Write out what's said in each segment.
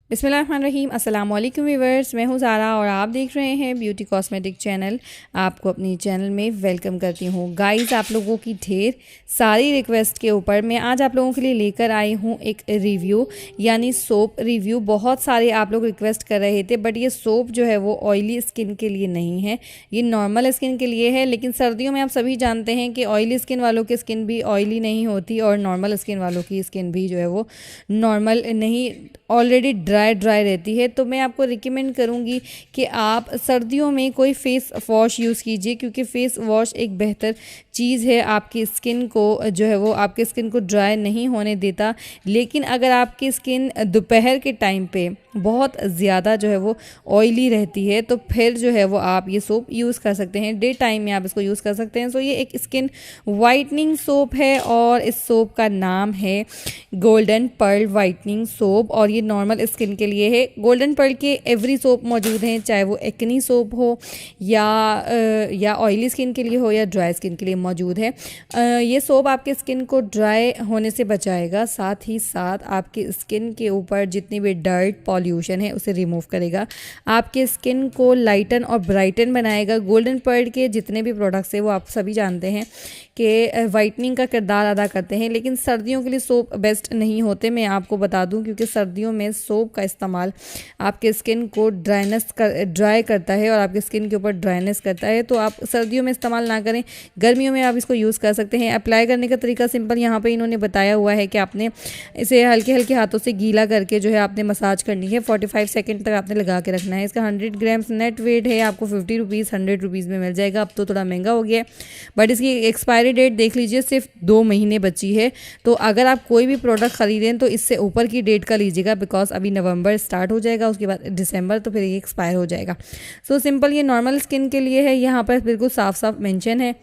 बिस्मिल्लाहिर्रहमानिर्रहीम। अस्सलाम वालेकुम व्यूअर्स, मैं हूँ ज़ारा और आप देख रहे हैं ब्यूटी कॉस्मेटिक चैनल। आपको अपनी चैनल में वेलकम करती हूँ। गाइस, आप लोगों की ढेर सारी रिक्वेस्ट के ऊपर मैं आज आप लोगों के लिए लेकर आई हूँ एक रिव्यू, यानी सोप रिव्यू। बहुत सारे आप लोग रिक्वेस्ट कर रहे थे, बट ये सोप जो है वो ऑयली स्किन के लिए नहीं है, ये नॉर्मल स्किन के लिए है। लेकिन सर्दियों में आप सभी जानते हैं कि ऑयली स्किन वालों की स्किन भी ऑयली नहीं होती और नॉर्मल स्किन वालों की स्किन भी जो है वो नॉर्मल नहीं, ऑलरेडी ड्राई रहती है। तो मैं आपको रिकमेंड करूँगी कि आप सर्दियों में कोई फेस वॉश यूज़ कीजिए, क्योंकि फेस वॉश एक बेहतर चीज़ है, आपकी स्किन को जो है वो आपकी स्किन को ड्राई नहीं होने देता। लेकिन अगर आपकी स्किन दोपहर के टाइम पे बहुत ज़्यादा जो है वो ऑयली रहती है, तो फिर जो है वो आप ये सोप यूज़ कर सकते हैं। डे टाइम में आप इसको यूज़ कर सकते हैं। सो ये एक स्किन वाइटनिंग सोप है और इस सोप का नाम है गोल्डन पर्ल वाइटनिंग सोप, और ये नॉर्मल स्किन के लिए है। गोल्डन पर्ल के एवरी सोप मौजूद हैं, चाहे वो एक्नी सोप हो या ऑयली स्किन के लिए हो या ड्राई स्किन के लिए मौजूद है। ये सोप आपके स्किन को ड्राई होने से बचाएगा, साथ ही साथ आपकी स्किन के ऊपर जितनी भी डर्ट पॉल्यूशन है उसे रिमूव करेगा, आपके स्किन को लाइटन और ब्राइटन बनाएगा। गोल्डन पर्ल के जितने भी प्रोडक्ट्स हैं वो आप सभी जानते हैं कि वाइटनिंग का किरदार अदा करते हैं, लेकिन सर्दियों के लिए सोप बेस्ट नहीं होते। मैं आपको बता दूं, क्योंकि सर्दियों में सोप का इस्तेमाल आपके स्किन को ड्राई करता है और आपके स्किन के ऊपर ड्राइनेस करता है। तो आप सर्दियों में इस्तेमाल ना करें, गर्मियों में आप इसको यूज़ कर सकते हैं। अप्लाई करने का तरीका सिंपल यहाँ पे इन्होंने बताया हुआ है कि आपने इसे हल्के हल्के हाथों से गीला करके जो है आपने मसाज करनी है। 45 सेकेंड तक आपने लगा के रखना है। इसका 100 ग्राम्स नेट वेट है, आपको 50 रुपीज़ 100 रुपीज़ में मिल जाएगा। अब तो थोड़ा महंगा हो गया है, बट इसकी एक्सपायरी डेट देख लीजिए, सिर्फ 2 महीने बची है। तो अगर आप कोई भी प्रोडक्ट खरीदें तो इससे ऊपर की डेट का लीजिएगा, बिकॉज अभी नवंबर स्टार्ट हो जाएगा, उसके बाद दिसंबर, तो फिर ये एक्सपायर हो जाएगा। सो सिंपल ये नॉर्मल स्किन के लिए है, यहाँ पर बिल्कुल साफ साफ मेंशन है।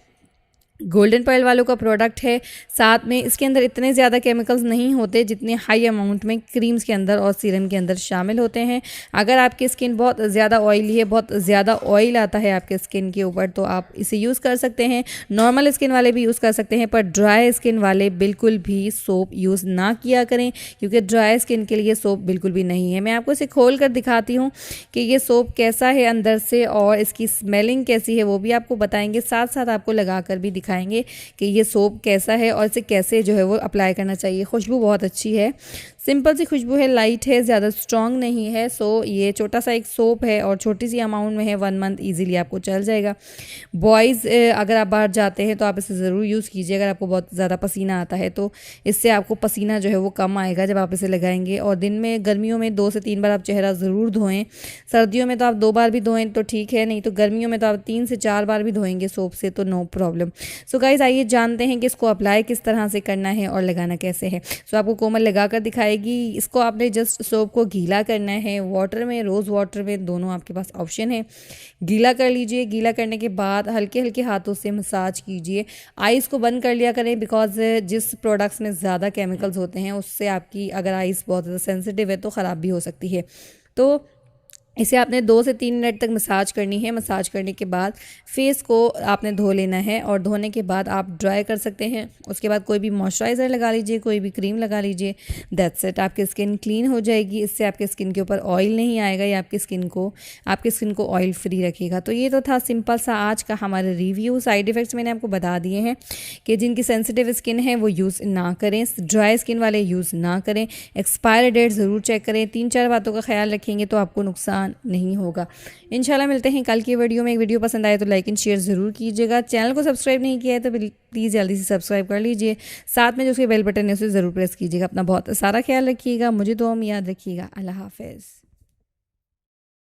गोल्डन पर्ल वालों का प्रोडक्ट है, साथ में इसके अंदर इतने ज़्यादा केमिकल्स नहीं होते जितने हाई अमाउंट में क्रीम्स के अंदर और सीरम के अंदर शामिल होते हैं। अगर आपकी स्किन बहुत ज़्यादा ऑयली है, बहुत ज़्यादा ऑयल आता है आपके स्किन के ऊपर, तो आप इसे यूज़ कर सकते हैं। नॉर्मल स्किन वाले भी यूज़ कर सकते हैं, पर ड्राई स्किन वाले बिल्कुल भी सोप यूज़ ना किया करें, क्योंकि ड्राई स्किन के लिए सोप बिल्कुल भी नहीं है। मैं आपको इसे खोल कर दिखाती हूँ कि ये सोप कैसा है अंदर से, और इसकी स्मेलिंग कैसी है वो भी आपको बताएंगे। साथ साथ आपको लगा कर भी दिखाएंगे कि ये सोप कैसा है और इसे कैसे जो है वो अप्लाई करना चाहिए। खुशबू बहुत अच्छी है, सिंपल सी खुशबू है, लाइट है, ज़्यादा स्ट्रॉन्ग नहीं है। सो ये छोटा सा एक सोप है और छोटी सी अमाउंट में है, 1 मंथ ईजिली आपको चल जाएगा। बॉयज़ अगर आप बाहर जाते हैं तो आप इसे ज़रूर यूज़ कीजिए। अगर आपको बहुत ज़्यादा पसीना आता है तो इससे आपको पसीना जो है वो कम आएगा जब आप इसे लगाएंगे। और दिन में गर्मियों में 2 से 3 बार आप चेहरा ज़रूर धोएं। सर्दियों में तो आप 2 बार भी धोएं तो ठीक है, नहीं तो गर्मियों में तो आप 3 से 4 बार भी धोएंगे सोप से, तो नो प्रॉब्लम। सो गाइस, आइए जानते हैं कि इसको अप्लाई किस तरह से करना है और लगाना कैसे है। सो आपको कोमल लगा कर दिखाएगी। इसको आपने जस्ट सोप को गीला करना है, वाटर में, रोज़ वाटर में, दोनों आपके पास ऑप्शन है। गीला कर लीजिए। गीला करने के बाद हल्के हल्के हाथों से मसाज कीजिए। आइज़ को बंद कर लिया करें, बिकॉज जिस प्रोडक्ट्स में ज़्यादा केमिकल्स होते हैं उससे आपकी अगर आइज़ बहुत ज़्यादा सेंसिटिव है तो ख़राब भी हो सकती है। तो इसे आपने 2 से 3 मिनट तक मसाज करनी है। मसाज करने के बाद फेस को आपने धो लेना है, और धोने के बाद आप ड्राई कर सकते हैं। उसके बाद कोई भी मॉइस्चराइज़र लगा लीजिए, कोई भी क्रीम लगा लीजिए। दैट्स इट, आपकी स्किन क्लीन हो जाएगी। इससे आपके स्किन के ऊपर ऑयल नहीं आएगा, या आपकी स्किन को ऑयल फ्री रखेगा। तो ये तो था सिंपल सा आज का हमारा रिव्यू। साइड इफ़ेक्ट्स मैंने आपको बता दिए हैं कि जिनकी सेंसिटिव स्किन है वो यूज़ ना करें, ड्राई स्किन वाले यूज़ ना करें। एक्सपायरी डेट ज़रूर चेक करें। 3-4 बातों का ख्याल रखेंगे तो आपको नुकसान नहीं होगा। इंशाल्लाह मिलते हैं कल की वीडियो में। एक वीडियो पसंद आए तो लाइक एंड शेयर ज़रूर कीजिएगा। चैनल को सब्सक्राइब नहीं किया है तो प्लीज़ जल्दी से सब्सक्राइब कर लीजिए। साथ में जो उसके बेल बटन है उसे ज़रूर प्रेस कीजिएगा। अपना बहुत सारा ख्याल रखिएगा, मुझे दुआ में याद रखिएगा। अल्लाह हाफ़िज़।